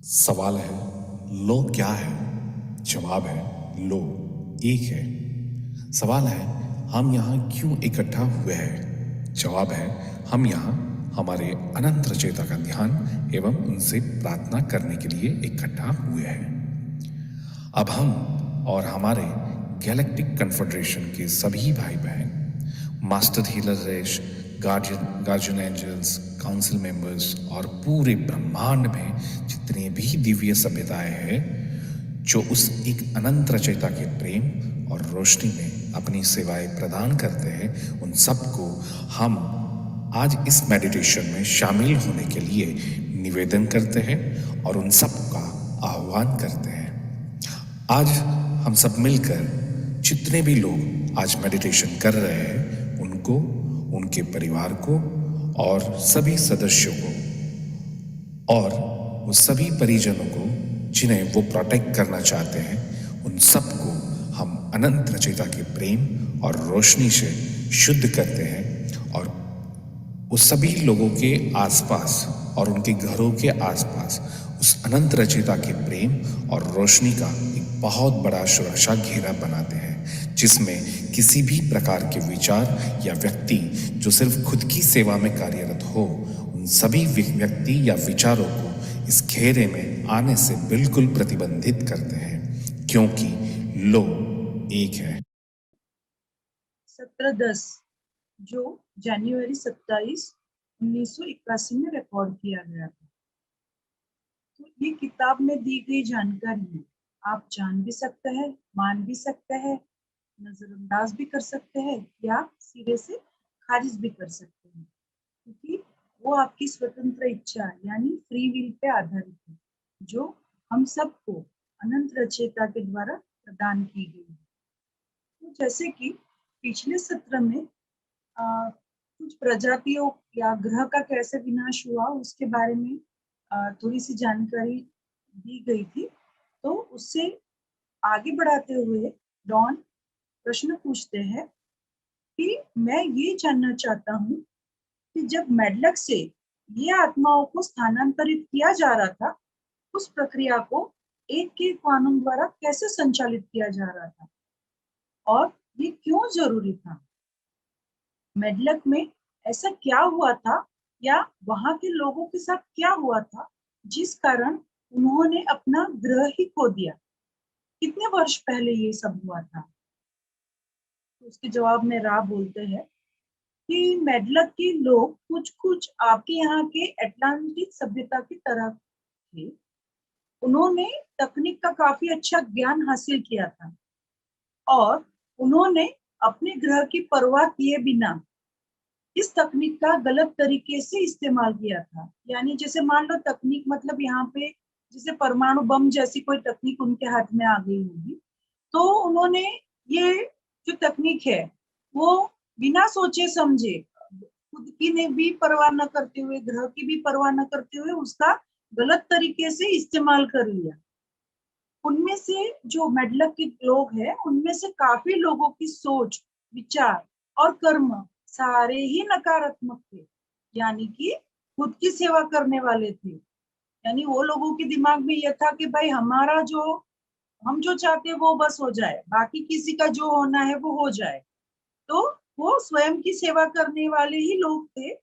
सवाल है लो क्या है। जवाब है लो एक है। सवाल है हम यहाँ क्यों इकट्ठा हुए हैं। जवाब है हम यहाँ हमारे अनंत रचयिता का ध्यान एवं उनसे प्रार्थना करने के लिए इकट्ठा हुए हैं। अब हम और हमारे गैलेक्टिक कन्फेडरेशन के सभी भाई बहन, मास्टर हीलर रेश, गार्जियन एंजल्स, काउंसिल मेंबर्स और पूरे ब्रह्मांड में जितने भी दिव्य सभ्यताएं हैं जो उस एक अनंत रचयिता के प्रेम और रोशनी में अपनी सेवाएं प्रदान करते हैं, उन सबको हम आज इस मेडिटेशन में शामिल होने के लिए निवेदन करते हैं और उन सबका आह्वान करते हैं। आज हम सब मिलकर जितने भी लोग आज मेडिटेशन कर रहे हैं उनको, उनके परिवार को और सभी सदस्यों को और वो सभी परिजनों को जिन्हें वो प्रोटेक्ट करना चाहते हैं, उन सबको हम अनंत रचयिता के प्रेम और रोशनी से शुद्ध करते हैं और वो सभी लोगों के आसपास और उनके घरों के आसपास उस अनंत रचयिता के प्रेम और रोशनी का एक बहुत बड़ा सुरक्षा घेरा बनाते हैं, जिसमें किसी भी प्रकार के विचार या व्यक्ति जो सिर्फ खुद की सेवा में कार्यरत हो, उन सभी व्यक्ति या विचारों को इस घेरे में आने से बिल्कुल प्रतिबंधित करते हैं, क्योंकि लो एक है। 1710 जो जनवरी 27, 1981 में रिकॉर्ड किया गया था। तो ये किताब में दी गई जानकारी है, आप जान भी सकते हैं, मान भी सकते हैं, नजरअंदाज भी कर सकते हैं या सिरे से खारिज भी कर सकते हैं, क्योंकि वो आपकी स्वतंत्र इच्छा यानी फ्री विल पे आधारित है, जो हम सबको अनंत रचयिता के द्वारा प्रदान की गई है। तो जैसे कि पिछले सत्र में कुछ प्रजातियों या ग्रह का कैसे विनाश हुआ उसके बारे में थोड़ी सी जानकारी दी गई थी। तो उससे आगे बढ़ाते हुए डॉन प्रश्न पूछते हैं कि मैं ये जानना चाहता हूँ कि जब मेडलक से ये आत्माओं को स्थानांतरित किया जा रहा था, उस प्रक्रिया को एक के कानून द्वारा कैसे संचालित किया जा रहा था और ये क्यों जरूरी था। मेडलक में ऐसा क्या हुआ था या वहां के लोगों के साथ क्या हुआ था जिस कारण उन्होंने अपना ग्रह ही खो दिया। कितने वर्ष पहले ये सब हुआ था। तो उसके जवाब में रा बोलते हैं कि मेडलक के लोग कुछ कुछ आपके यहाँ के एटलांटिक सभ्यता की तरह थे। उन्होंने तकनीक का काफी अच्छा ज्ञान हासिल किया था और उन्होंने अपने ग्रह की परवाह किए बिना इस तकनीक का गलत तरीके से इस्तेमाल किया था। यानी जैसे मान लो तकनीक मतलब यहाँ पे जैसे परमाणु बम जैसी कोई तकनीक उनके हाथ में आ गई होगी, तो उन्होंने ये जो तकनीक है वो बिना सोचे समझे, खुद की ने भी परवाह न करते हुए, ग्रह की भी परवाह न करते हुए उसका गलत तरीके से इस्तेमाल कर लिया। उनमें से जो मेडलक के लोग हैं, उनमें से काफी लोगों की सोच, विचार और कर्म सारे ही नकारात्मक थे, यानी कि खुद की सेवा करने वाले थे। यानी वो लोगों के दिमाग में यह था कि भाई हमारा जो हम जो चाहते हैं वो बस हो जाए, बाकी किसी का जो होना है वो हो जाए। तो वो स्वयं की सेवा करने वाले ही लोग थे,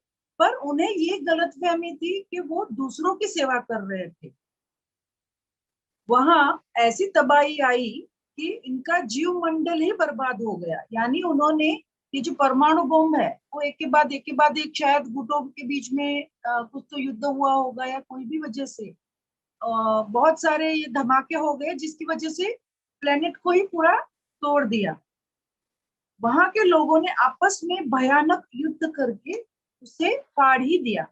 पर उन्हें ये गलतफहमी थी कि वो दूसरों की सेवा कर रहे थे। वहां ऐसी तबाही आई कि इनका जीव मंडल ही बर्बाद हो गया। यानी उन्होंने ये जो परमाणु बम है वो एक के बाद एक के बाद एक, शायद गुटों के बीच में कुछ तो युद्ध हुआ होगा या कोई भी वजह से बहुत सारे ये धमाके हो गए जिसकी वजह से प्लेनेट को ही पूरा तोड़ दिया। वहां के लोगों ने आपस में भयानक युद्ध करके उसे फाड़ ही दिया।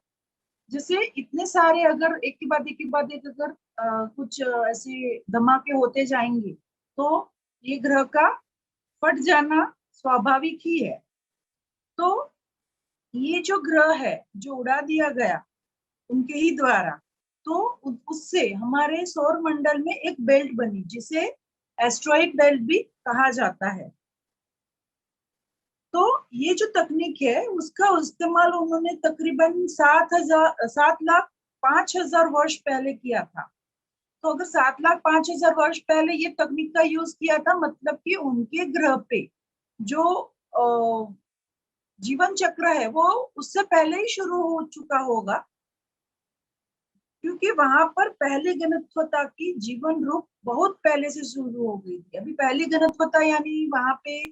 जैसे इतने सारे अगर एक के बाद एक के बाद एक अगर कुछ ऐसे धमाके होते जाएंगे तो ये ग्रह का फट जाना स्वाभाविक ही है। तो ये जो ग्रह है जो उड़ा दिया गया उनके ही द्वारा, तो उससे हमारे सौर मंडल में एक बेल्ट बनी जिसे एस्ट्रॉइड बेल्ट भी कहा जाता है। तो ये जो तकनीक है उसका इस्तेमाल उन्होंने तकरीबन 7 लाख 5 हजार वर्ष पहले किया था। तो अगर 7,05,000 वर्ष पहले ये तकनीक का यूज किया था, मतलब कि उनके ग्रह पे जो जीवन चक्र है वो उससे पहले ही शुरू हो चुका होगा, क्योंकि वहां पर पहली घनत्वता की जीवन रूप बहुत पहले से शुरू हो गई थी। अभी पहली घनत्वता यानी वहां पे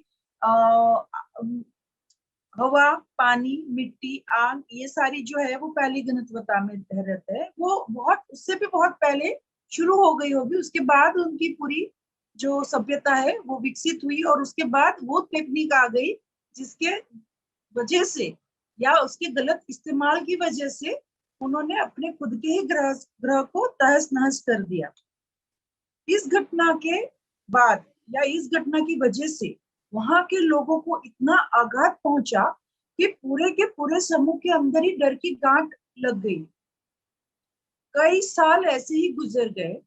हवा, पानी, मिट्टी, आग, ये सारी जो है वो पहली घनत्वता में रहते हैं। वो बहुत उससे भी बहुत पहले शुरू हो गई होगी। उसके बाद उनकी पूरी जो सभ्यता है वो विकसित हुई, और उसके बाद वो टेक्निक आ गई जिसके वजह से या उसके गलत इस्तेमाल की वजह से उन्होंने अपने खुद के ही ग्रह को तहस नहस कर दिया। इस घटना के बाद या इस घटना की वजह से वहां के लोगों को इतना आघात पहुंचा कि पूरे के पूरे समूह के अंदर ही डर की गांठ लग गई। कई साल ऐसे ही गुजर गए,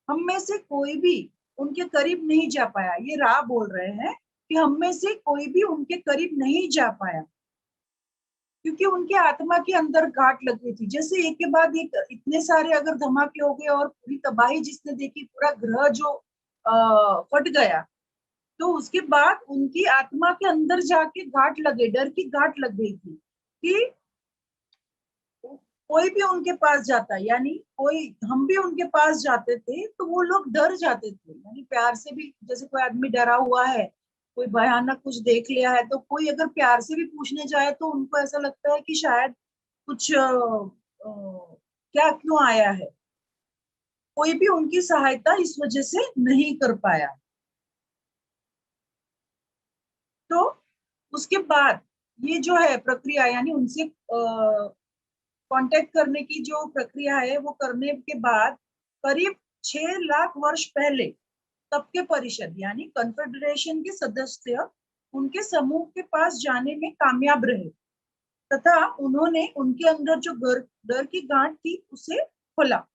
हम में से कोई भी उनके करीब नहीं जा पाया। ये राह बोल रहे हैं कि हम में से कोई भी उनके करीब नहीं जा पाया, क्योंकि उनके आत्मा के अंदर गांठ लग गई थी। जैसे एक के बाद एक इतने सारे अगर धमाके हो गए और पूरी तबाही जिसने देखी, पूरा ग्रह जो फट गया, तो उसके बाद उनकी आत्मा के अंदर जाके गांठ लगे, डर की गांठ लग गई थी कि कोई भी उनके पास जाता, यानी कोई हम भी उनके पास जाते थे तो वो लोग डर जाते थे। यानी प्यार से भी, जैसे कोई आदमी डरा हुआ है, कोई भयानक कुछ देख लिया है, तो कोई अगर प्यार से भी पूछने जाए तो उनको ऐसा लगता है कि शायद कुछ क्या क्यों आया है। कोई भी उनकी सहायता इस वजह से नहीं कर पाया। तो उसके बाद ये जो है प्रक्रिया, यानी उनसे कांटेक्ट करने की जो प्रक्रिया है वो करने के बाद करीब 6 लाख वर्ष पहले तब के परिषद यानी कन्फेडरेशन के सदस्य उनके समूह के पास जाने में कामयाब रहे, तथा उन्होंने उनके अंदर जो डर की गांठ थी उसे खोला।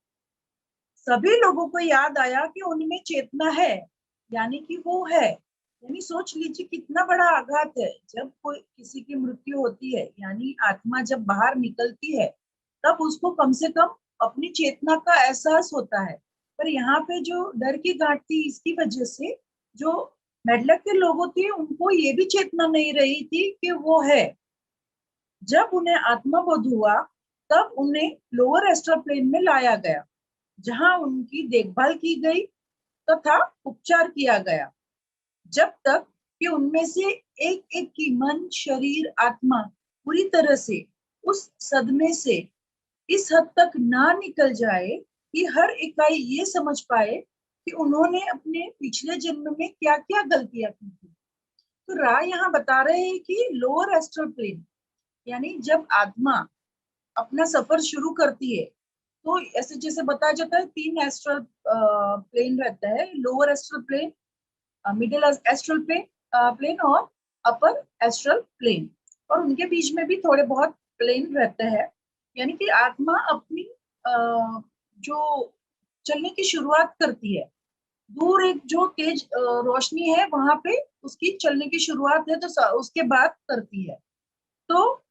सभी लोगों को याद आया कि उनमें चेतना है, यानी कि वो है। यानी सोच लीजिए कितना बड़ा आघात है जब कोई किसी की मृत्यु होती है, यानी आत्मा जब बाहर निकलती है तब उसको कम से कम अपनी चेतना का एहसास होता है। पर यहाँ पे जो डर की गांठ थी, इसकी वजह से जो मेडलक के लोगों थे उनको ये भी चेतना नहीं रही थी कि वो है। जब उन्हें आत्मबोध हुआ तब उन्हें लोअर एस्ट्रल प्लेन में लाया गया, जहां उनकी देखभाल की गई तथा उपचार किया गया, जब तक कि उनमें से एक एक की मन, शरीर, आत्मा पूरी तरह से उस सदमे से इस हद तक ना निकल जाए कि हर इकाई ये समझ पाए कि उन्होंने अपने पिछले जन्म में क्या क्या गलतियां की थी। तो राय यहाँ बता रहे हैं कि लोअर एस्ट्रल प्लेन यानी जब आत्मा अपना सफर शुरू करती है, तो ऐसे जैसे बताया जाता है 3 एस्ट्रल प्लेन रहता है, lower astral plane, middle astral plane और अपर एस्ट्रल प्लेन, और उनके बीच में भी थोड़े बहुत प्लेन रहते हैं। यानी कि आत्मा अपनी जो चलने की शुरुआत करती है, दूर एक जो तेज रोशनी है वहां पे उसकी चलने की शुरुआत है, तो उसके बाद करती है। तो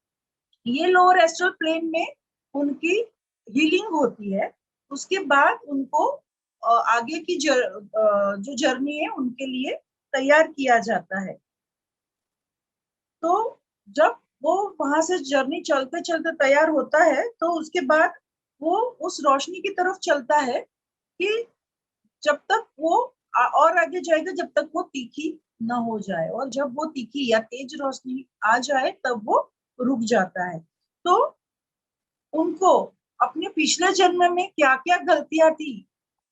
ये लोअर एस्ट्रल प्लेन में उनकी हीलिंग होती है। उसके बाद उनको आगे की जो जर्नी है उनके लिए तैयार किया जाता है। तो जब वो वहां से जर्नी चलते चलते तैयार होता है तो उसके बाद वो उस रोशनी की तरफ चलता है कि जब तक वो और आगे जाएगा जब तक वो तीखी न हो जाए, और जब वो तीखी या तेज रोशनी आ जाए तब वो रुक जाता है। तो उनको अपने पिछले जन्म में क्या क्या गलतियां थी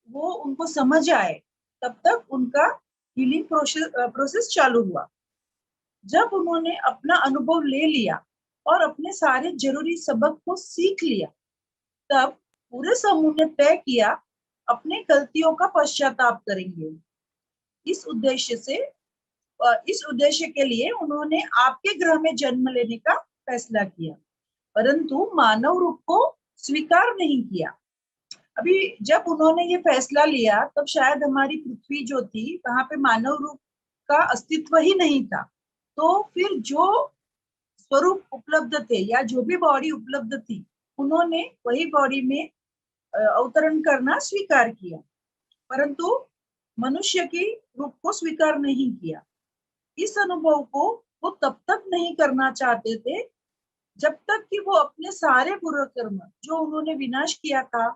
वो उनको समझ आए, तब तक उनका हीलिंग प्रोसेस चालू हुआ। जब उन्होंने अपना अनुभव ले लिया और अपने सारे जरूरी सबक को सीख लिया, तब पूरे समूह ने तय किया अपने गलतियों का पश्चाताप करेंगे। इस उद्देश्य से इस उद्देश्य के लिए उन्होंने आपके ग्रह में जन्म लेने का फैसला किया, परंतु मानव रूप को स्वीकार नहीं किया। अभी जब उन्होंने ये फैसला लिया तब शायद हमारी पृथ्वी जो थी वहां पे मानव रूप का अस्तित्व ही नहीं था। तो फिर जो स्वरूप उपलब्ध थे या जो भी बॉडी उपलब्ध थी, उन्होंने वही बॉडी में अवतरण करना स्वीकार किया, परंतु मनुष्य की रूप को स्वीकार नहीं किया। इस अनुभव को वो तब तक नहीं करना चाहते थे जब तक कि वो अपने सारे बुरे कर्म जो उन्होंने विनाश किया था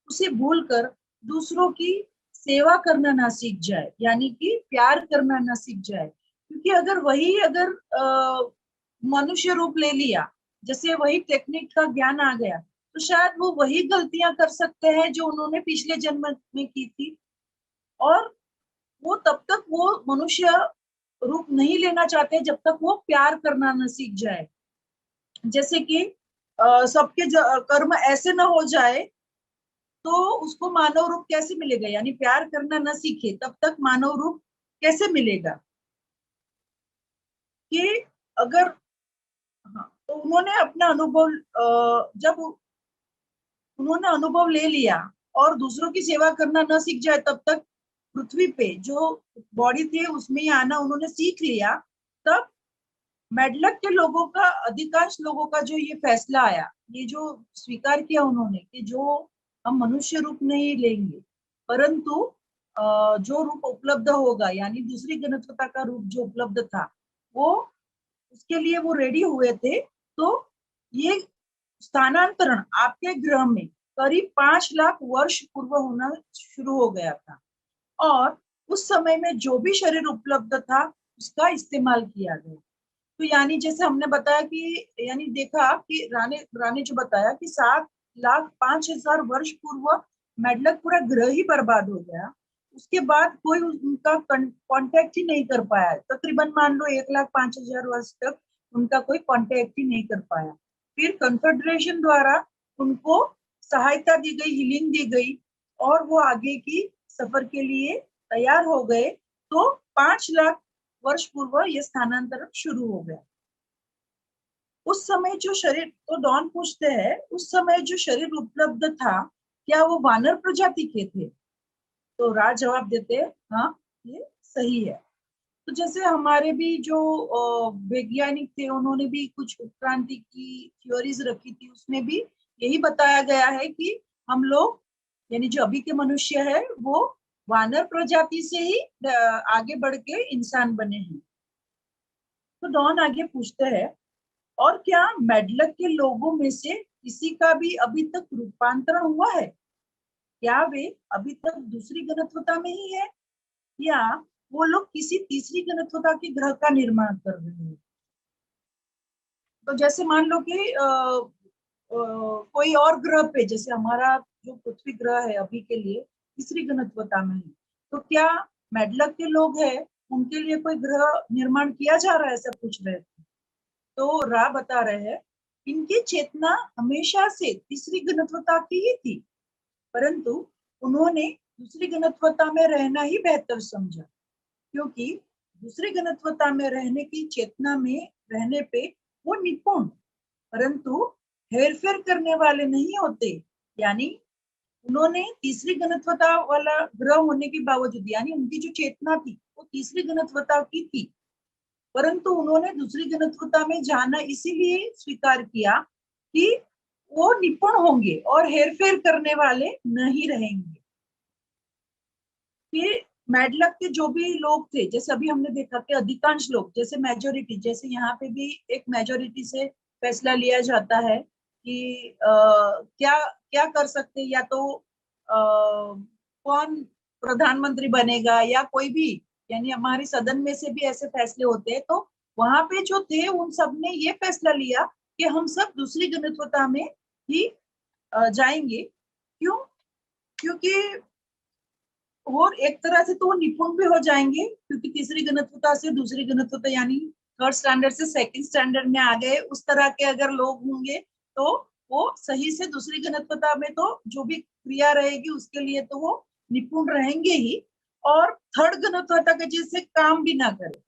उसे भूलकर दूसरों की सेवा करना ना सीख जाए, यानी कि प्यार करना ना सीख जाए। क्योंकि अगर मनुष्य रूप ले लिया, जैसे वही टेक्निक का ज्ञान आ गया, तो शायद वो वही गलतियां कर सकते हैं जो उन्होंने पिछले जन्म में की थी। और वो तब तक वो मनुष्य रूप नहीं लेना चाहते जब तक वो प्यार करना न सीख जाए। जैसे कि सबके कर्म ऐसे ना हो जाए तो उसको मानव रूप कैसे मिलेगा, यानी प्यार करना न सीखे तब तक मानव रूप कैसे मिलेगा। कि अगर हाँ, तो उन्होंने अपना अनुभव जब उन्होंने अनुभव ले लिया और दूसरों की सेवा करना न सीख जाए तब तक पृथ्वी पे जो बॉडी थी उसमें ही आना उन्होंने सीख लिया। तब मेडलक के लोगों का, अधिकांश लोगों का जो ये फैसला आया, ये जो स्वीकार किया उन्होंने कि जो हम मनुष्य रूप नहीं लेंगे, परंतु जो रूप उपलब्ध होगा, यानी दूसरी गणतंत्रता का रूप जो उपलब्ध था, वो उसके लिए वो रेडी हुए थे। तो ये स्थानांतरण आपके ग्रह में करीब 5 लाख वर्ष पूर्व होना शुरू हो गया था। और उस समय में जो भी शरीर उपलब्ध था उसका इस्तेमाल किया गया। तो यानी जैसे हमने बताया कि, यानी देखा कि रानी रानी जो बताया कि 7,05,000 वर्ष पूर्व मेडलक पूरा ग्रह ही बर्बाद हो गया। उसके बाद कोई उनका कांटेक्ट ही नहीं कर पाया, तकरीबन मान लो 1,05,000 वर्ष तक उनका कोई कांटेक्ट ही नहीं कर पाया। फिर कन्फेडरेशन द्वारा उनको सहायता दी गई, हीलिंग दी गई और वो आगे की सफर के लिए तैयार हो गए। तो 5 लाख वर्ष पूर्व ये स्थानांतरण शुरू हो गया। उस समय जो शरीर, तो डॉन पूछते हैं, उस समय जो शरीर उपलब्ध था क्या वो वानर प्रजाति के थे? तो राज जवाब देते हैं, हाँ ये सही है। तो जैसे हमारे भी जो वैज्ञानिक थे उन्होंने भी कुछ उत्क्रांति की थ्योरीज रखी थी, उसमें भी यही बताया गया है कि हम लोग, यानी जो अभी के मनुष्य है वो वानर प्रजाति से ही आगे बढ़ के इंसान बने हैं। तो डॉन आगे पूछते हैं, और क्या मेडलक के लोगों में से किसी का भी अभी तक रूपांतरण हुआ है? क्या वे अभी तक दूसरी घनत्वता में ही है, या वो लोग किसी तीसरी घनत्वता के ग्रह का निर्माण कर रहे हैं? तो जैसे मान लो कि कोई और ग्रह पे, जैसे हमारा जो पृथ्वी ग्रह है अभी के लिए तीसरी घनत्वता में है, तो क्या मेडलक के लोग हैं उनके लिए कोई ग्रह निर्माण किया जा रहा है, ऐसा पूछ रहे थे। तो रा बता रहे हैं, इनकी चेतना हमेशा से तीसरी घनत्वता की ही थी, परंतु उन्होंने दूसरी घनत्वता में रहना ही बेहतर समझा, क्योंकि दूसरी घनत्वता में रहने की चेतना में रहने पे वो निपुण, परंतु हेरफेर करने वाले नहीं होते। यानी उन्होंने तीसरी घनत्वता वाला ग्रह होने के बावजूद, यानी उनकी जो चेतना थी वो तीसरी घनत्वता की थी, परंतु उन्होंने दूसरी घनत्वता में जाना इसीलिए स्वीकार किया कि वो निपुण होंगे और हेरफेर करने वाले नहीं रहेंगे। फिर मेडलक के जो भी लोग थे, जैसे अभी हमने देखा कि अधिकांश लोग, जैसे मेजोरिटी, जैसे यहाँ पे भी एक मेजोरिटी से फैसला लिया जाता है कि क्या क्या कर सकते, या तो कौन प्रधानमंत्री बनेगा या कोई भी, यानी हमारे सदन में से भी ऐसे फैसले होते हैं। तो वहां पे जो थे उन सब ने ये फैसला लिया कि हम सब दूसरी घनत्वता में ही जाएंगे। क्यों? क्योंकि और एक तरह से तो वो निपुण भी हो जाएंगे, क्योंकि तीसरी घनत्वता से दूसरी घनत्वता, यानी थर्ड स्टैंडर्ड से सेकंड स्टैंडर्ड में आ गए, उस तरह के अगर लोग होंगे तो वो सही से दूसरी घनत्वता में तो जो भी क्रिया रहेगी उसके लिए तो वो निपुण रहेंगे ही। और थर्ड घनत्वता के जैसे काम भी ना करे,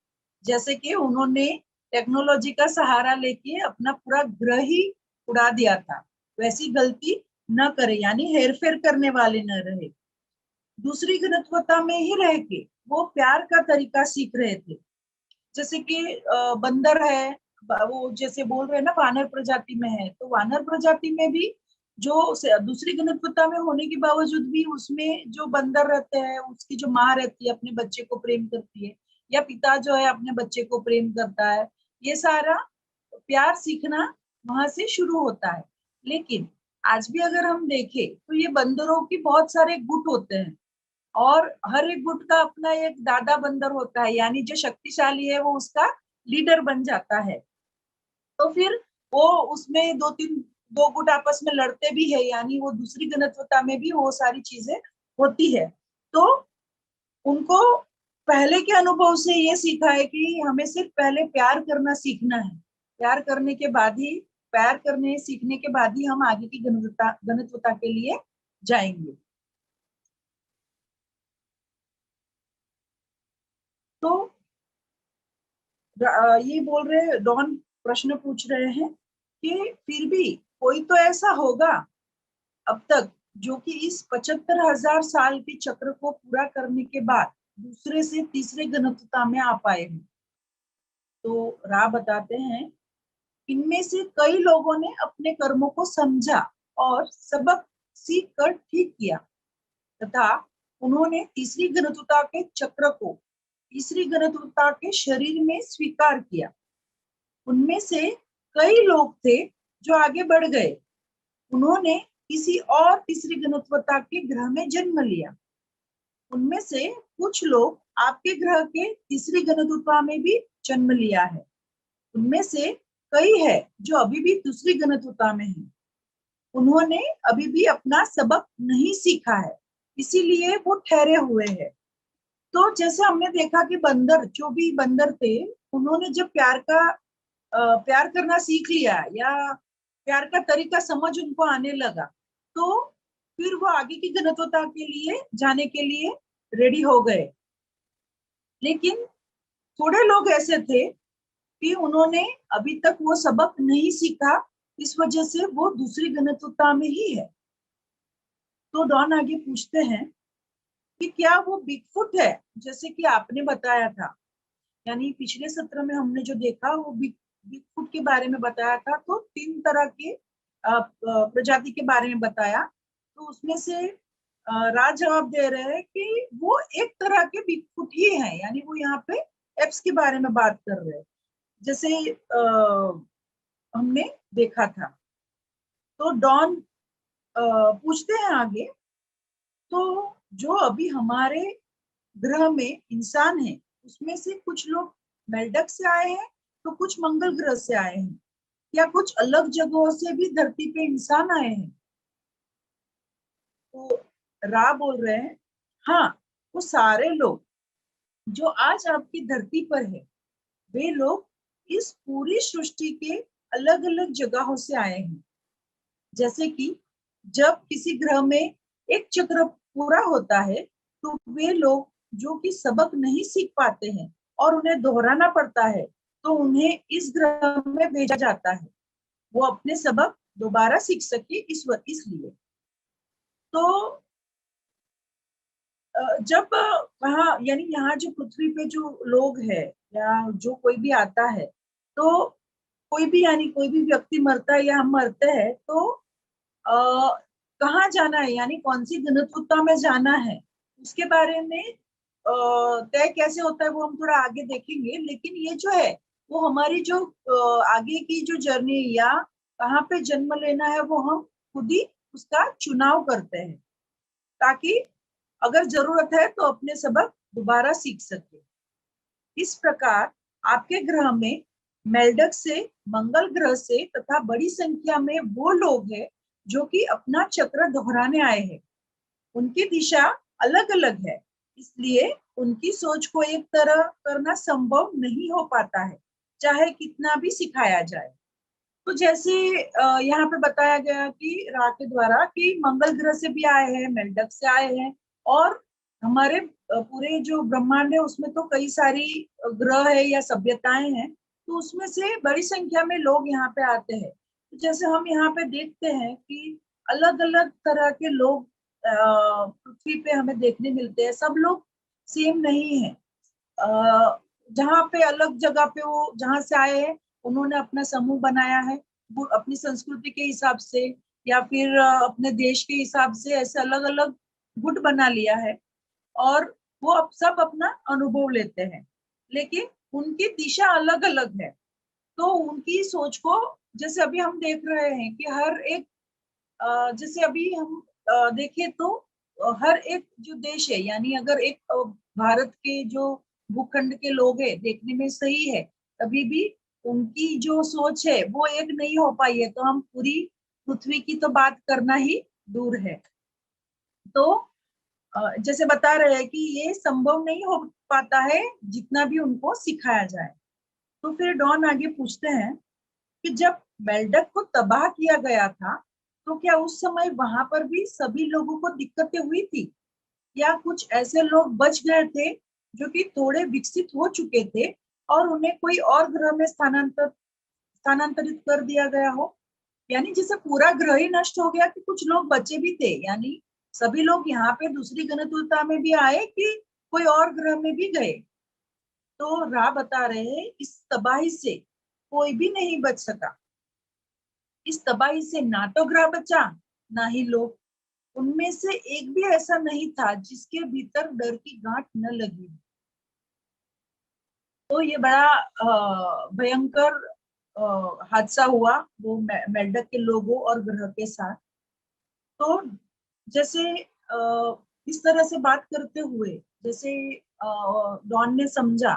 जैसे कि उन्होंने टेक्नोलॉजी का सहारा लेके अपना पूरा ग्रह ही उड़ा दिया था, वैसी गलती न करे, यानी हेरफेर करने वाले न रहे। दूसरी घनत्वता में ही रह के वो प्यार का तरीका सीख रहे थे। जैसे कि बंदर है, वो जैसे बोल रहे हैं ना वानर प्रजाति में है, तो वानर प्रजाति में भी दूसरी घनत्वता में होने के बावजूद भी उसमें जो बंदर रहते हैं, उसकी जो माँ रहती है अपने बच्चे को प्रेम करती है, या पिता जो है अपने बच्चे को प्रेम करता है, ये सारा प्यार सीखना वहां से शुरू होता है। लेकिन आज भी अगर हम देखें तो ये बंदरों की बहुत सारे गुट होते हैं, और हर एक गुट का अपना एक दादा बंदर होता है, यानी जो शक्तिशाली है वो उसका लीडर बन जाता है। तो फिर वो उसमें दो गुट आपस में लड़ते भी है, यानी वो दूसरी घनत्वता में भी वो सारी चीजें होती है। तो उनको पहले के अनुभव से ये सीखा है कि हमें सिर्फ पहले प्यार करना सीखना है। प्यार करने के बाद ही, प्यार करने सीखने के बाद ही हम आगे की घनत्वता के लिए जाएंगे। तो ये बोल रहे, डॉन प्रश्न पूछ रहे हैं कि फिर भी कोई तो ऐसा होगा अब तक जो कि इस 75,000 साल के चक्र को पूरा करने के बाद दूसरे से तीसरे घनत्वता में आ पाए हैं। तो रा बताते हैं, इनमें से कई लोगों ने अपने कर्मों को समझा और सबक सीख कर ठीक किया, तथा उन्होंने तीसरी घनत्वता के चक्र को तीसरी घनत्वता के शरीर में स्वीकार किया। उनमें से कई लोग थे जो आगे बढ़ गए, उन्होंने किसी और तीसरी घनत्वता के ग्रह में जन्म लिया। उनमें से कुछ लोग आपके ग्रह के तीसरी घनत्वता में भी जन्म लिया है। उनमें से कई है जो अभी भी दूसरी घनत्वता में है, उन्होंने अभी भी अपना सबक नहीं सीखा है, इसीलिए वो ठहरे हुए हैं। तो जैसे हमने देखा कि बंदर, जो भी बंदर थे, उन्होंने जब प्यार करना सीख लिया, या प्यार का तरीका समझ उनको आने लगा, तो फिर वो आगे की घनत्वता के लिए जाने के लिए रेडी हो गए। लेकिन थोड़े लोग ऐसे थे कि उन्होंने अभी तक वो सबक नहीं सीखा, इस वजह से वो दूसरी घनत्वता में ही है। तो डॉन आगे पूछते हैं कि क्या वो बिगफुट है जैसे कि आपने बताया था? यानी पिछले सत्र में हमने जो देखा वो बिगफुट के बारे में बताया था। तो 3 तरह के प्रजाति के बारे में बताया। तो उसमें से राज जवाब दे रहे हैं कि वो एक तरह के बिगफुट ही है, यानी वो यहाँ पे एप्स के बारे में बात कर रहे हैं, जैसे हमने देखा था। तो डॉन पूछते हैं आगे, तो जो अभी हमारे ग्रह में इंसान है, उसमें से कुछ लोग मेल्डक से आए हैं, तो कुछ मंगल ग्रह से आए हैं, या कुछ अलग जगहों से भी धरती पे इंसान आए हैं? तो रा बोल रहे हैं, हाँ, वो सारे लोग जो आज आपकी धरती पर है, वे लोग इस पूरी सृष्टि के अलग अलग जगहों से आए हैं। जैसे कि जब किसी ग्रह में एक चक्र पूरा होता है, तो वे लोग जो कि सबक नहीं सीख पाते हैं और उन्हें दोहराना पड़ता है, तो उन्हें इस ग्रह में भेजा जाता है, वो अपने सबक दोबारा सीख सके इसलिए। तो जब वहाँ, यानी यहाँ जो पृथ्वी पे जो लोग है, या जो कोई भी आता है, तो कोई भी, यानी कोई भी व्यक्ति मरता है या हम मरते हैं, तो कहाँ जाना है, यानी कौन सी घनत्वता में जाना है, उसके बारे में तय कैसे होता है वो हम थोड़ा आगे देखेंगे। लेकिन ये जो है वो हमारी जो आगे की जो जर्नी, या कहाँ पे जन्म लेना है, वो हम खुद ही उसका चुनाव करते हैं, ताकि अगर जरूरत है तो अपने सबक दोबारा सीख सके। इस प्रकार आपके ग्रह में मेल्डक से, मंगल ग्रह से तथा बड़ी संख्या में वो लोग हैं जो कि अपना चक्र दोहराने आए हैं। उनकी दिशा अलग अलग है, इसलिए उनकी सोच को एक तरह करना संभव नहीं हो पाता है, चाहे कितना भी सिखाया जाए। तो जैसे यहाँ पे बताया गया कि रा के द्वारा कि मंगल ग्रह से भी आए हैं, मेल्डक से आए हैं, और हमारे पूरे जो ब्रह्मांड है उसमें तो कई सारी ग्रह है या सभ्यताएं हैं, तो उसमें से बड़ी संख्या में लोग यहाँ पे आते हैं। तो जैसे हम यहाँ पे देखते हैं कि अलग अलग तरह के लोग पृथ्वी पे हमें देखने मिलते हैं, सब लोग सेम नहीं है। जहाँ पे अलग जगह पे वो जहाँ से आए हैं, उन्होंने अपना समूह बनाया है, वो अपनी संस्कृति के हिसाब से, या फिर अपने देश के हिसाब से ऐसे अलग अलग गुट बना लिया है, और वो अब सब अपना अनुभव लेते हैं, लेकिन उनकी दिशा अलग अलग है। तो उनकी सोच को, जैसे अभी हम देख रहे हैं कि हर एक जैसे अभी हम देखें तो हर एक जो देश है, यानी अगर एक भारत के जो भूखंड के लोग हैं देखने में सही है, तभी भी उनकी जो सोच है वो एक नहीं हो पाई है, तो हम पूरी पृथ्वी की तो बात करना ही दूर है। तो जैसे बता रहे हैं कि ये संभव नहीं हो पाता है जितना भी उनको सिखाया जाए। तो फिर डॉन आगे पूछते हैं कि जब मेल्डक को तबाह किया गया था, तो क्या उस समय वहां पर भी सभी लोगों को दिक्कतें हुई थी, या कुछ ऐसे लोग बच गए थे जो कि थोड़े विकसित हो चुके थे और उन्हें कोई और ग्रह में स्थानांतरित कर दिया गया हो? यानी जैसे पूरा ग्रह ही नष्ट हो गया कि कुछ लोग बचे भी थे, यानी सभी लोग यहाँ पे दूसरी गणतुलता में भी आए कि कोई और ग्रह में भी गए? तो रा बता रहे हैं इस तबाही से कोई भी नहीं बच सका। इस तबाही से ना तो ग्रह बचा, ना ही लोग। उनमें से एक भी ऐसा नहीं था जिसके भीतर डर की गांठ न लगी। तो ये बड़ा भयंकर हादसा हुआ वो मेल्डक के लोगों और ग्रह के साथ। तो जैसे इस तरह से बात करते हुए, जैसे डॉन ने समझा,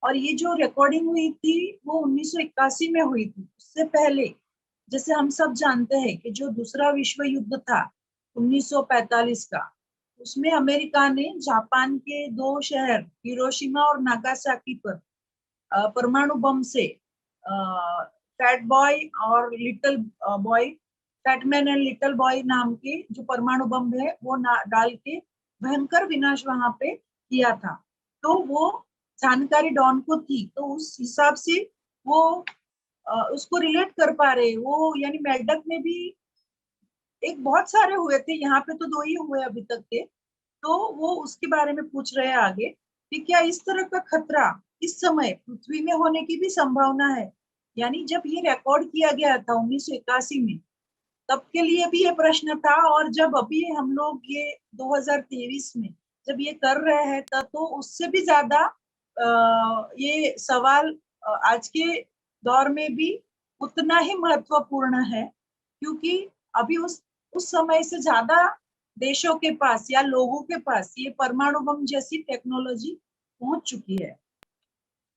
और ये जो रिकॉर्डिंग हुई थी वो 1981 में हुई थी। उससे पहले जैसे हम सब जानते हैं कि जो दूसरा विश्व युद्ध था 1945 का, उसमें अमेरिका ने जापान के दो शहर हिरोशिमा और नागासाकी पर परमाणु बम से फैट बॉय और Little Boy, Fat Man and Little Boy नाम के जो परमाणु बम है वो डाल के भयंकर विनाश वहां पे किया था। तो वो जानकारी डॉन को थी, तो उस हिसाब से वो उसको रिलेट कर पा रहे वो, यानी मेल्डक में भी एक बहुत सारे हुए थे, यहाँ पे तो दो ही हुए अभी तक के। तो वो उसके बारे में पूछ रहे हैं आगे कि क्या इस तरह का खतरा इस समय पृथ्वी में होने की भी संभावना है? यानी जब ये रिकॉर्ड किया गया था 1981 में, तब के लिए भी ये प्रश्न था, और जब अभी हम लोग ये 2023 में जब ये कर रहे हैं तब तो उससे भी ज्यादा ये सवाल आज के दौर में भी उतना ही महत्वपूर्ण है, क्योंकि अभी उस समय से ज्यादा देशों के पास या लोगों के पास ये परमाणु बम जैसी टेक्नोलॉजी पहुंच चुकी है।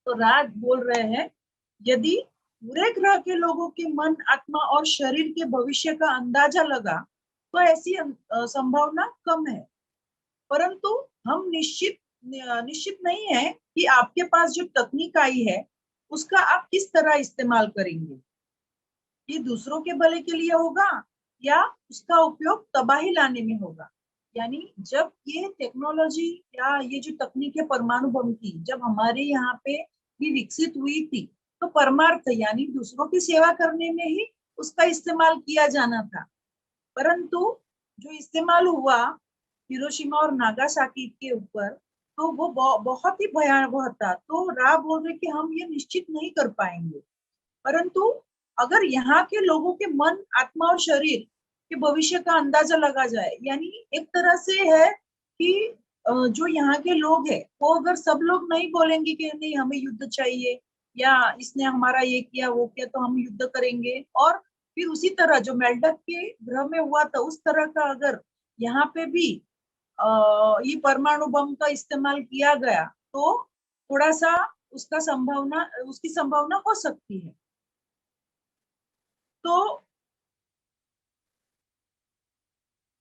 तो राज बोल रहे हैं, यदि पूरे ग्रह के लोगों के मन, आत्मा और शरीर के भविष्य का अंदाजा लगा तो ऐसी संभावना कम है, परंतु हम निश्चित नहीं है कि आपके पास जो तकनीक आई है उसका आप किस तरह इस्तेमाल करेंगे। ये दूसरों के भले के लिए होगा या उसका उपयोग तबाही लाने में होगा। यानी जब ये टेक्नोलॉजी या ये जो तकनीक है परमाणु बम की जब हमारे यहाँ पे भी विकसित हुई थी, तो परमार्थ यानी दूसरों की सेवा करने में ही उसका इस्तेमाल किया जाना था। परंतु जो इस्तेमाल हुआ हिरोशिमा और नागासाकी के ऊपर, तो वो बहुत ही भयावह था। तो रा बोल रहे कि हम ये निश्चित नहीं कर पाएंगे, परंतु अगर यहाँ के लोगों के मन, आत्मा और शरीर के भविष्य का अंदाजा लगा जाए, यानी एक तरह से है कि जो यहाँ के लोग हैं वो अगर सब लोग नहीं बोलेंगे कि नहीं हमें युद्ध चाहिए या इसने हमारा ये किया वो किया तो हम युद्ध करेंगे, और फिर उसी तरह जो मेल्डक के ग्रह में हुआ था उस तरह का अगर यहाँ पे भी ये परमाणु बम का इस्तेमाल किया गया, तो थोड़ा सा उसकी संभावना हो सकती है। तो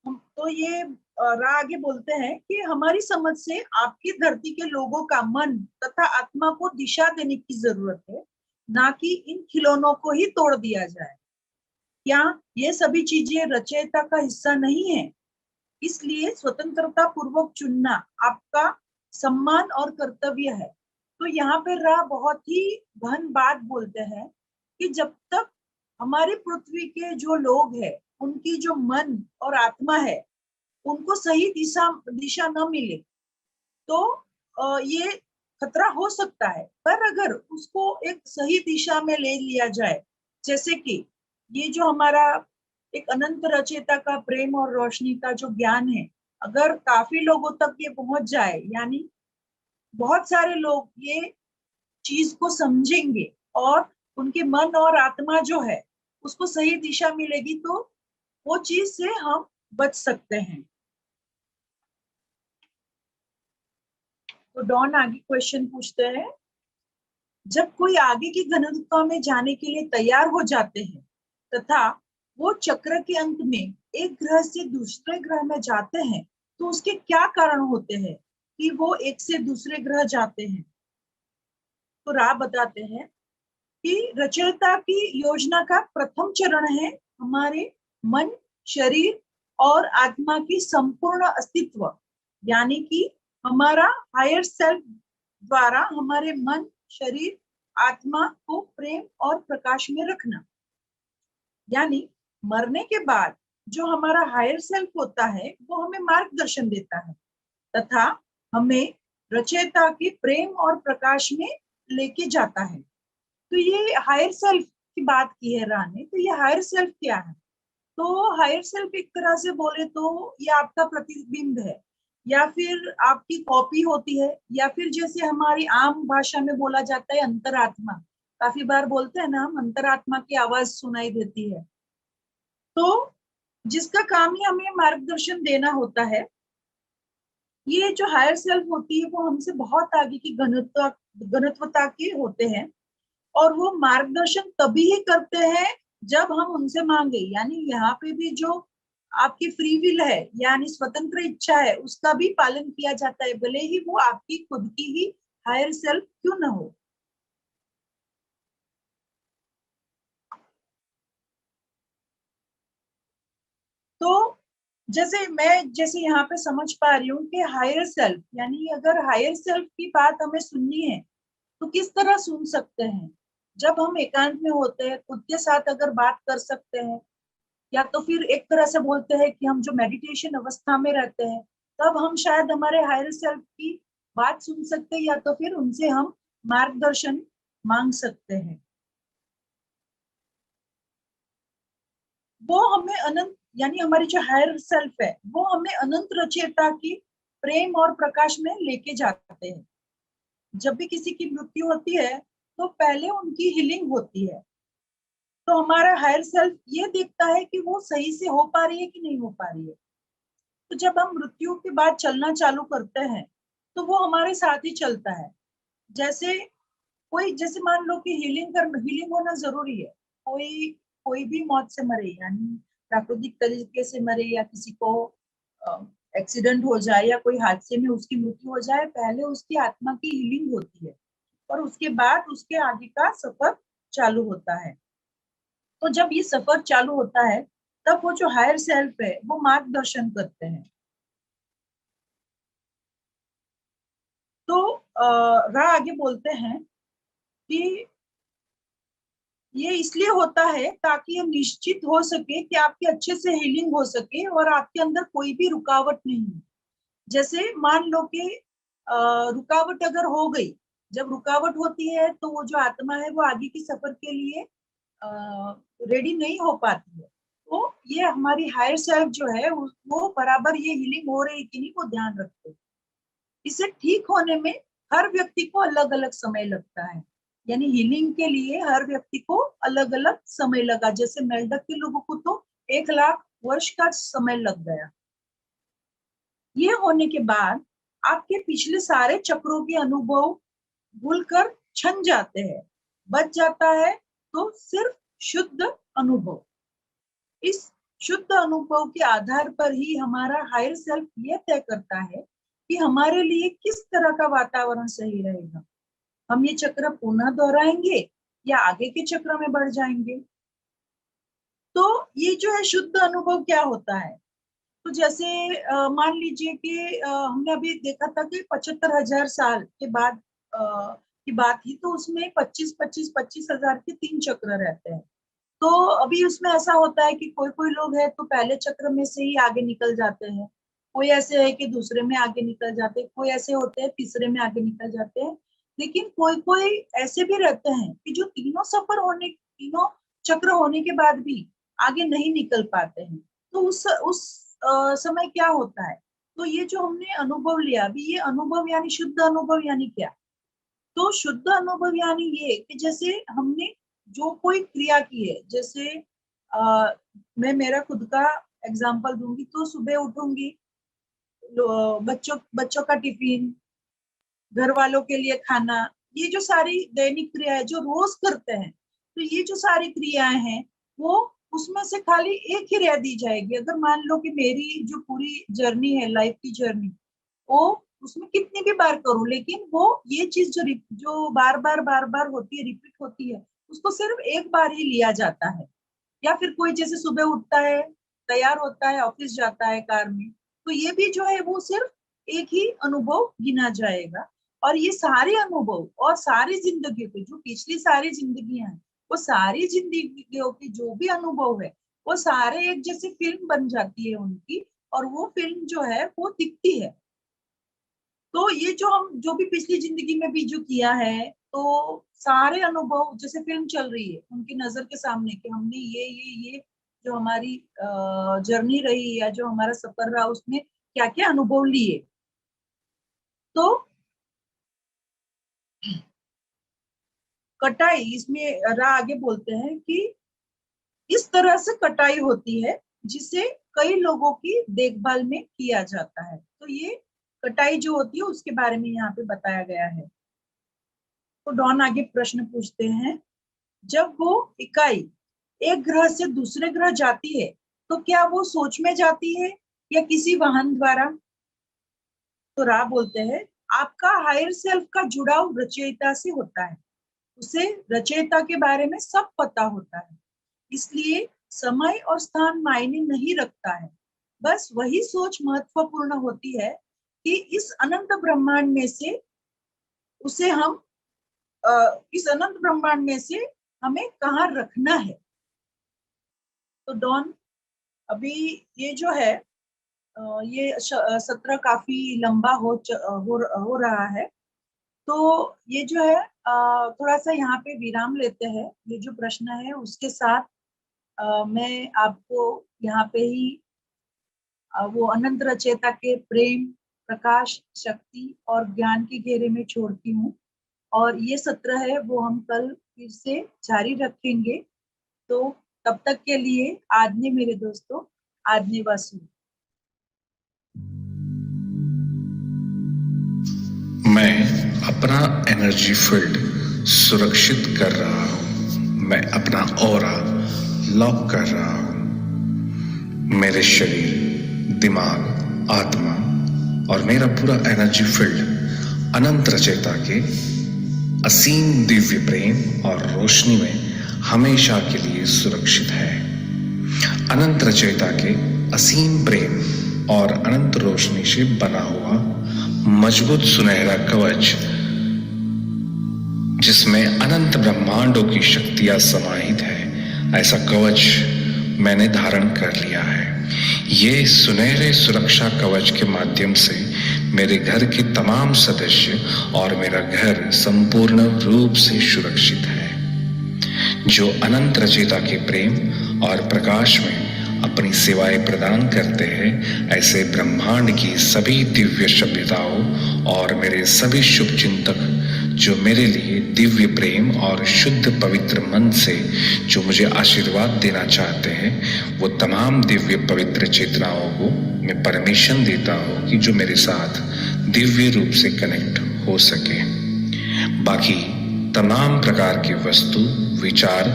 तो ये रा आगे बोलते हैं कि हमारी समझ से आपकी धरती के लोगों का मन तथा आत्मा को दिशा देने की जरूरत है, ना कि इन खिलौनों को ही तोड़ दिया जाए। क्या ये सभी चीजें रचयिता का हिस्सा नहीं है? इसलिए स्वतंत्रता पूर्वक चुनना आपका सम्मान और कर्तव्य है। तो यहाँ पे रा बहुत ही गहन बात बोलते हैं कि जब तक हमारी पृथ्वी के जो लोग हैं उनकी जो मन और आत्मा है उनको सही दिशा दिशा न मिले, तो ये खतरा हो सकता है। पर अगर उसको एक सही दिशा में ले लिया जाए, जैसे कि ये जो हमारा एक अनंत रचयिता का प्रेम और रोशनी का जो ज्ञान है, अगर काफी लोगों तक ये पहुंच जाए, यानी बहुत सारे लोग ये चीज को समझेंगे और उनके मन और आत्मा जो है उसको सही दिशा मिलेगी, तो वो चीज से हम बच सकते हैं। तो डॉन आगे क्वेश्चन पूछते हैं, जब कोई आगे की घनत्व में जाने के लिए तैयार हो जाते हैं तथा वो चक्र के अंत में एक ग्रह से दूसरे ग्रह में जाते हैं, तो उसके क्या कारण होते हैं कि वो एक से दूसरे ग्रह जाते हैं? तो राह बताते हैं कि रचयिता की योजना का प्रथम चरण है हमारे मन, शरीर और आत्मा की संपूर्ण अस्तित्व, यानी कि हमारा हायर सेल्फ द्वारा हमारे मन, शरीर, आत्मा को प्रेम और प्रकाश में रखना। यानी मरने के बाद जो हमारा हायर सेल्फ होता है वो हमें मार्गदर्शन देता है तथा हमें रचयिता के प्रेम और प्रकाश में लेके जाता है। तो ये हायर सेल्फ की बात की है राह ने, तो ये हायर सेल्फ क्या है? तो हायर सेल्फ एक तरह से बोले तो ये आपका प्रतिबिंब है, या फिर आपकी कॉपी होती है, या फिर जैसे हमारी आम भाषा में बोला जाता है अंतरात्मा। काफी बार बोलते हैं ना हम, अंतरात्मा की आवाज सुनाई देती है। तो जिसका काम ही हमें मार्गदर्शन देना होता है। ये जो हायर सेल्फ होती है वो हमसे बहुत आगे की घनत्वता के होते हैं, और वो मार्गदर्शन तभी ही करते हैं जब हम उनसे मांगे। यानी यहाँ पे भी जो आपकी फ्री विल है, यानी स्वतंत्र इच्छा है, उसका भी पालन किया जाता है, भले ही वो आपकी खुद की ही हायर सेल्फ क्यों ना हो। तो जैसे यहाँ पे समझ पा रही हूँ कि हायर सेल्फ, यानी अगर हायर सेल्फ की बात हमें सुननी है तो किस तरह सुन सकते हैं? जब हम एकांत में होते हैं, खुद के साथ अगर बात कर सकते हैं, या तो फिर एक तरह से बोलते हैं कि हम जो मेडिटेशन अवस्था में रहते हैं, तब हम शायद हमारे हायर सेल्फ की बात सुन सकते हैं, या तो फिर उनसे हम मार्गदर्शन मांग सकते हैं। वो हमें अनंत, यानी हमारी जो हायर सेल्फ है वो हमें अनंत रचयिता की प्रेम और प्रकाश में लेके जाते हैं। जब भी किसी की मृत्यु होती है तो पहले उनकी हीलिंग होती है, तो हमारा हायर सेल्फ ये देखता है कि वो सही से हो पा रही है कि नहीं हो पा रही है। तो जब हम मृत्यु के बाद चलना चालू करते हैं तो वो हमारे साथ ही चलता है। जैसे जैसे मान लो कि हीलिंग होना जरूरी है। कोई कोई भी मौत से मरे, यानी प्राकृतिक तरीके से मरे, या किसी को एक्सीडेंट हो जाए या कोई हादसे में उसकी मृत्यु हो जाए, पहले उसकी आत्मा की हीलिंग होती है और उसके बाद उसके आगे का सफर चालू होता है। तो जब ये सफर चालू होता है तब वो जो हायर सेल्फ है वो मार्गदर्शन करते हैं। तो राह आगे बोलते हैं कि ये इसलिए होता है ताकि हम निश्चित हो सके कि आपके अच्छे से हीलिंग हो सके और आपके अंदर कोई भी रुकावट नहीं है। जैसे मान लो कि रुकावट अगर हो गई, जब रुकावट होती है तो वो जो आत्मा है वो आगे के सफर के लिए रेडी नहीं हो पाती है। तो ये हमारी हायर सेल्फ जो है वो बराबर ये हीलिंग हो रही है कि नहीं वो ध्यान रखते हैं। इसे ठीक होने में हर व्यक्ति को अलग अलग समय लगता है, यानी हीलिंग के लिए हर व्यक्ति को अलग अलग समय लगा। जैसे मेल्डक के लोगों को तो 1 लाख वर्ष का समय लग गया। ये होने के बाद आपके पिछले सारे चक्रों के अनुभव भूलकर छन जाते हैं, बच जाता है तो सिर्फ शुद्ध अनुभव। इस शुद्ध अनुभव के आधार पर ही हमारा हायर सेल्फ ये तय करता है कि हमारे लिए किस तरह का वातावरण सही रहेगा। हम ये चक्र पुनः दोहराएंगे या आगे के चक्र में बढ़ जाएंगे। तो ये जो है शुद्ध अनुभव क्या होता है? तो जैसे मान लीजिए कि हमने अभी देखा था कि 75,000 साल के बाद की बात थी, तो उसमें 25,000 के 3 चक्र रहते हैं। तो अभी उसमें ऐसा होता है कि कोई कोई लोग हैं तो पहले चक्र में से ही आगे निकल जाते हैं, कोई ऐसे है कि दूसरे में आगे निकल जाते हैं, कोई ऐसे होते हैं तीसरे में आगे निकल जाते हैं। लेकिन कोई कोई ऐसे भी रहते हैं कि जो तीनों चक्र होने के बाद भी आगे नहीं निकल पाते हैं। तो उस समय क्या होता है, तो ये जो हमने अनुभव लिया, अभी ये अनुभव यानी शुद्ध अनुभव यानी क्या? तो शुद्ध अनुभव यानी ये कि जैसे हमने जो कोई क्रिया की है, जैसे मैं मेरा खुद का एग्जांपल दूंगी, तो सुबह उठूंगी, बच्चों का टिफिन, घर वालों के लिए खाना, ये जो सारी दैनिक क्रिया है जो रोज करते हैं, तो ये जो सारी क्रियाएं हैं वो उसमें से खाली एक ही रह दी जाएगी। अगर मान लो कि मेरी जो पूरी जर्नी है, लाइफ की जर्नी, वो उसमें कितनी भी बार करूं, लेकिन वो ये चीज जो बार बार होती है, रिपीट होती है, उसको सिर्फ एक बार ही लिया जाता है। या फिर कोई जैसे सुबह उठता है, तैयार होता है, ऑफिस जाता है कार में, तो ये भी जो है वो सिर्फ एक ही अनुभव गिना जाएगा। और ये सारे अनुभव और सारी जिंदगी के जो पिछली सारी जिंदगियां हैं, वो सारी जिंदगियों की जो भी अनुभव है, वो सारे एक जैसे फिल्म बन जाती है उनकी, और वो फिल्म जो है वो दिखती है। तो ये जो हम जो भी पिछली जिंदगी में भी जो किया है, तो सारे अनुभव जैसे फिल्म चल रही है उनकी नजर के सामने, कि हमने ये जो हमारी जर्नी रही या जो हमारा सफर रहा, उसमें क्या क्या अनुभव लिए। तो कटाई, इसमें आगे बोलते हैं कि इस तरह से कटाई होती है जिसे कई लोगों की देखभाल में किया जाता है। तो ये कटाई जो होती है उसके बारे में यहाँ पे बताया गया है। तो डॉन आगे प्रश्न पूछते हैं, जब वो इकाई एक ग्रह से दूसरे ग्रह जाती है, तो क्या वो सोच में जाती है या किसी वाहन द्वारा? तो रा बोलते हैं, आपका हायर सेल्फ का जुड़ाव रचयिता से होता है, उसे रचयिता के बारे में सब पता होता है, इसलिए समय और स्थान मायने नहीं रखता है। बस वही सोच महत्वपूर्ण होती है कि इस अनंत ब्रह्मांड में से उसे हम इस अनंत ब्रह्मांड में से हमें कहाँ रखना है। तो डॉन, अभी ये जो है ये सत्र काफी लंबा हो रहा है, तो ये जो है थोड़ा सा यहाँ पे विराम लेते हैं। ये जो प्रश्न है उसके साथ मैं आपको यहाँ पे ही वो अनंत रचयिता के प्रेम, प्रकाश, शक्ति और ज्ञान के घेरे में छोड़ती हूँ। और ये सत्र है वो हम कल फिर से जारी रखेंगे। तो तब तक के लिए आज्ञे मेरे दोस्तों, आज्ञे वासु। मैं अपना एनर्जी फील्ड सुरक्षित कर रहा हूं। मैं अपना ऑरा लॉक कर रहा हूं। मेरे शरीर, दिमाग, आत्मा और मेरा पूरा एनर्जी फील्ड अनंत रचयिता के असीम दिव्य प्रेम और रोशनी में हमेशा के लिए सुरक्षित है। अनंत रचयिता के असीम प्रेम और अनंत रोशनी से बना हुआ मजबूत सुनहरा कवच, जिसमें अनंत ब्रह्मांडों की शक्तियां समाहित है, ऐसा कवच मैंने धारण कर लिया है। ये सुनहरे सुरक्षा कवच के माध्यम से मेरे घर के तमाम सदस्य और मेरा घर संपूर्ण रूप से सुरक्षित है। जो अनंत रचयिता के प्रेम और प्रकाश में अपनी सेवाएं प्रदान करते हैं, ऐसे ब्रह्मांड की सभी दिव्य सभ्यताओं और मेरे सभी शुभ चिंतक जो मेरे लिए दिव्य प्रेम और शुद्ध पवित्र मन से जो मुझे आशीर्वाद देना चाहते हैं, वो तमाम दिव्य पवित्र चेतनाओं को मैं परमिशन देता हूँ कि जो मेरे साथ दिव्य रूप से कनेक्ट हो सके। बाकी तमाम प्रकार की वस्तु, विचार,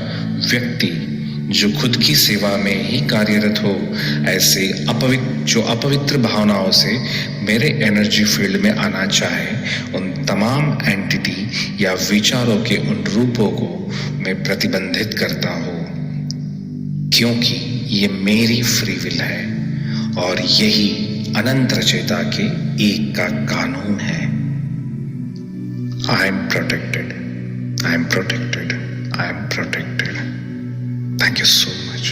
व्यक्ति जो खुद की सेवा में ही कार्यरत हो, ऐसे अपवित्र भावनाओं से मेरे एनर्जी फील्ड में आना चाहे, उन तमाम एंटिटी या विचारों के उन रूपों को मैं प्रतिबंधित करता हूँ, क्योंकि ये मेरी फ्री विल है और यही अनंत रचयिता के एक का कानून है। I am protected, I am protected, I am protected. Thank you so much.